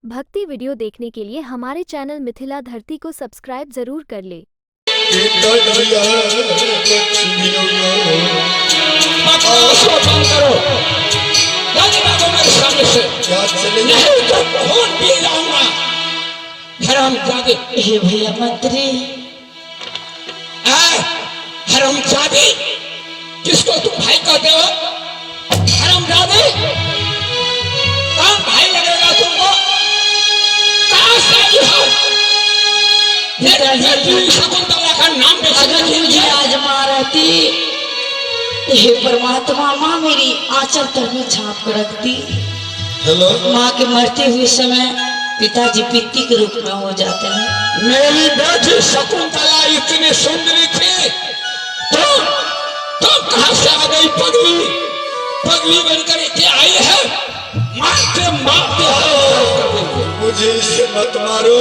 भक्ति वीडियो देखने के लिए हमारे चैनल मिथिला धरती को सब्सक्राइब जरूर कर ले। हे भैया मंत्री, हरामजादी, किसको तुम भाई कहते हो? हरामजादी, कौन भाई लगेगा तुमको? कहाँ से आई हो? शकुंतला का नाम मुझे आजमा रहती, हे परमात्मा, माँ मेरी आंचल तर में झाँप कर रखती। माँ के मरते हुए समय पिताजी पित्ती के रूप में हो जाते हैं। मेरी बेटी शकुंतला इतनी सुंदरी थी, तो कहां से आ गई? पगली पगली बनकर के आई है। मारते मारते मुझे इससे मत मारो,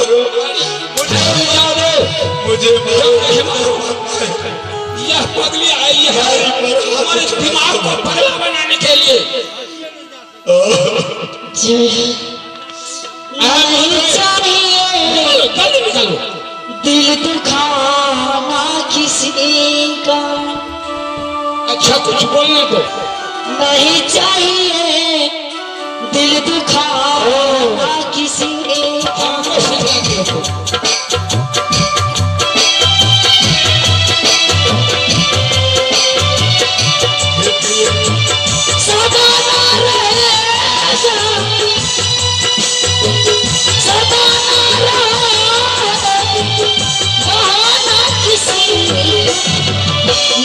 मुझे मारो। यह पगली आई है हमारे दिमाग को पगला बनाने के लिए। नहीं चाहिए दिल दुखाना किसी का। अच्छा कुछ बोलने को नहीं चाहिए दिल दुखाना किसी हमको सिखा दिया।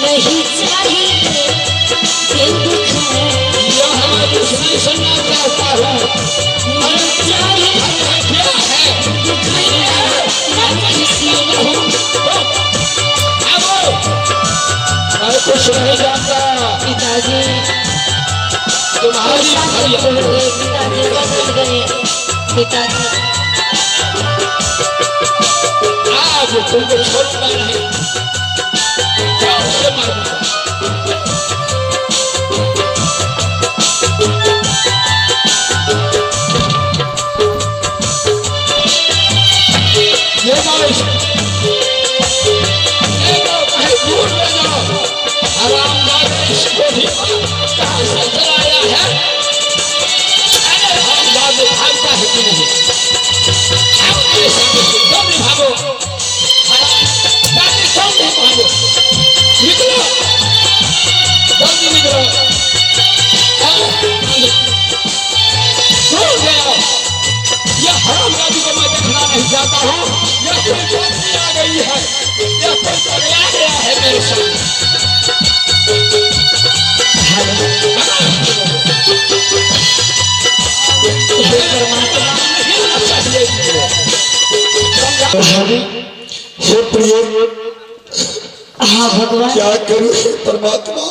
नहीं चाहिए दिल दुखाना सुनना चाहता हूँ। क्या है मैं कुछ नहीं जानता। पिताजी तुम्हारी पिताजी बदल गए। पिताजी आज तुमको छोड़ना नहीं, से मारूंगा। ये बारिश कहीं दूर ले जाओ। हरामजादे इसको भी कहां से चलाया है? अरे हरामजादे भागता है कि नहीं? तुम भी भागो, हरामजादे तुम भी भागो। निकलो, जल्दी निकलो। दूर जाओ। यह हरामजादी को मैं देखना नहीं चाहता हूँ। यह कोई चोरी आ गई है, यह कोई पगला गया है मेरे साथ। हे प्रिय, हाँ भगवान, क्या करूं परमात्मा?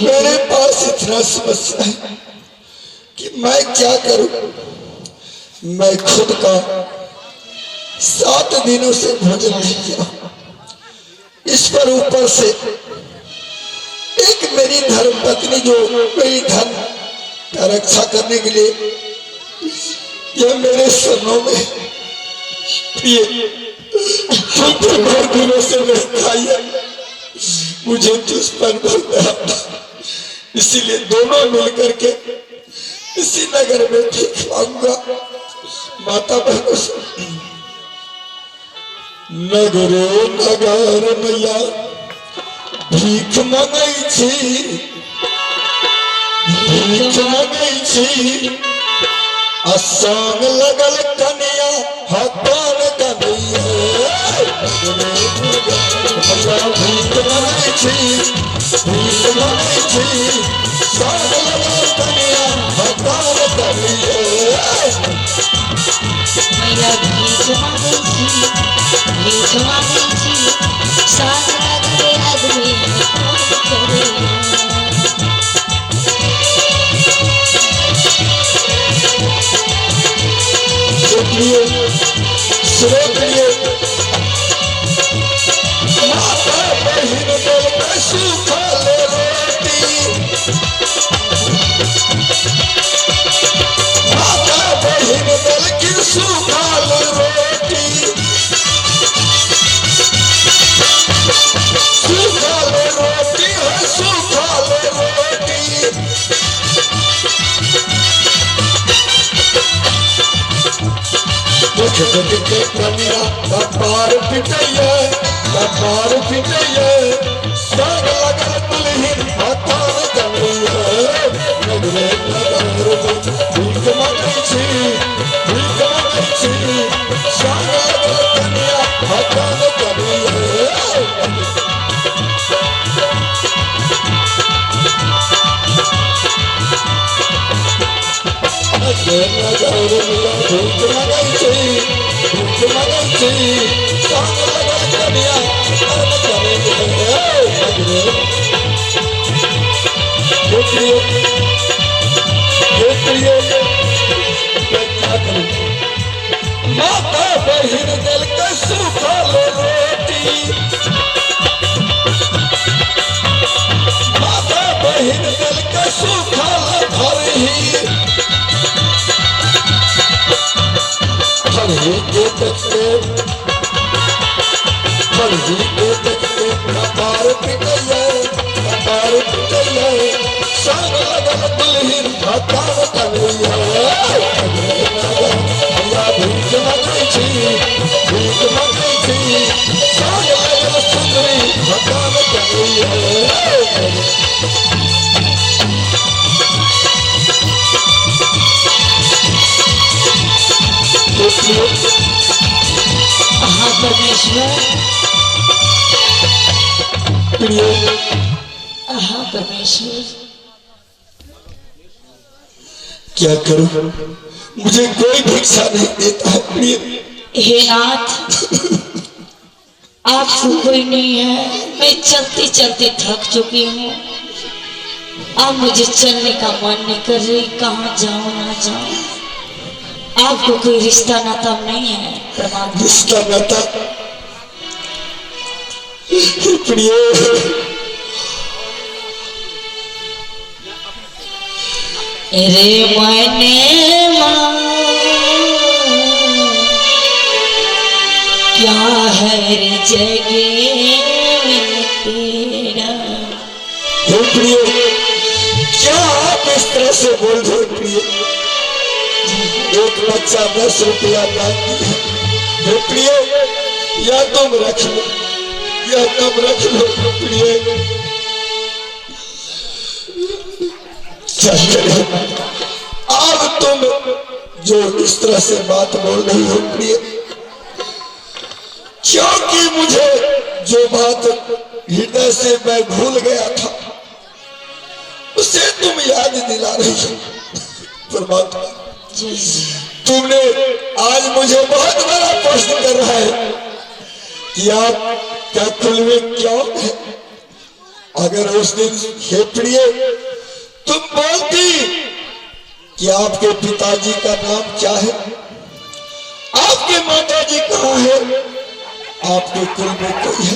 मेरे पास इतना समस्या है कि मैं क्या करूं। मैं खुद का 7 दिनों से भोजन नहीं किया। इस पर ऊपर से एक मेरी धर्मपत्नी जो मेरी धन का रक्षा करने के लिए यह मेरे शरणों में प्रिय बहुत दिनों से खाई है। मुझे तुझ पर इसीलिए दोनों मिलकर के इसी नगर में भीख मांगूंगा। माता बहनों से नगरे नगर मैया भीख मांगई छी, भीख मांगई छी। असंग लगल कन्या हतान कन्हैया भीख मांगई छी, भीख मांगई छी। संग लगल कन्या हतान कन्हैया मैया भीख मांगई थी, भीख मांगई थी। साथ लगे आदमी स्रोत लिए माता बहन बोल पशु खाले रोटी। माता बहन देख के कनिया कपार पिटैया संग लगल दुल्हन हाथान जमिया नगरे नगर भीख मांगै छी संग लगल कनिया हाथान जमिया भीख मांगै छी संग लगल कनिया हाथान जमिया माता बहिन दिल के सुखल रोटी माता बहिन दिल के सुखल धरही कपार पिटैया संग लगल दुल्हन हाथान जमिया भीख मांगै छी संग लगल सुंदरी हाथान जमिया हाँ परमेश्वर, हाँ परमेश्वर, क्या करूं मुझे कोई भिक्षा नहीं देता है प्रिय। हे नाथ, आपको कोई नहीं है। मैं चलते चलते थक चुकी हूँ। अब मुझे चलने का मन नहीं कर रही। कहाँ जाऊँ ना जाऊँ। आपको कोई रिश्ता नाता नहीं है परमात्मा? रिश्ता नाता प्रिय रे मैंने क्या है रे जगे तेरा। हे प्रिय क्या आप इस तरह से बोल रहे प्रिय? एक बच्चा 10 रुपया मांगती है। हे प्रिय या तुम रख लो प्रिय। क्या करें अब तुम जो इस तरह से बात बोल रही हो प्रिय, क्योंकि मुझे जो बात हृदय से मैं भूल गया था उसे तुम याद दिला रही हो परमात्मा। तुमने आज मुझे बहुत बड़ा प्रश्न कर रहा है कि आप क्या कुल में क्यों है? अगर उस दिन हे प्रिय तुम बोलती कि आपके पिताजी का नाम क्या है, आपके माता जी कहाँ है, आपके कुल में कोई है,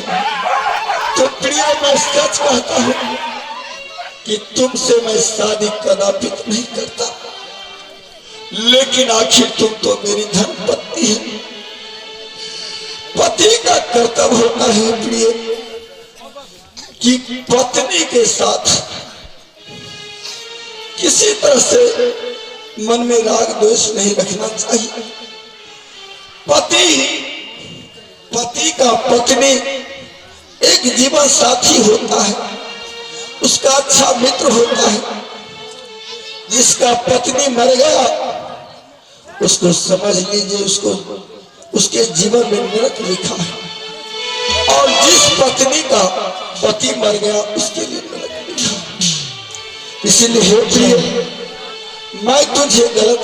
तो प्रिय मैं सच कहता हूँ कि तुमसे मैं शादी कदापि नहीं करता। लेकिन आखिर तुम तो मेरी धर्मपत्नी है। पति का कर्तव्य होता है प्रिय कि पत्नी के साथ किसी तरह से मन में राग द्वेष नहीं रखना चाहिए। पति का पत्नी एक जीवन साथी होता है, उसका अच्छा मित्र होता है। जिसका पत्नी मर गया उसको समझ लीजिए उसके जीवन में नरक लिखा है, और जिस पत्नी का पति मर गया उसके लिए नरक लिखा है। इसलिए मैं तुझे गलत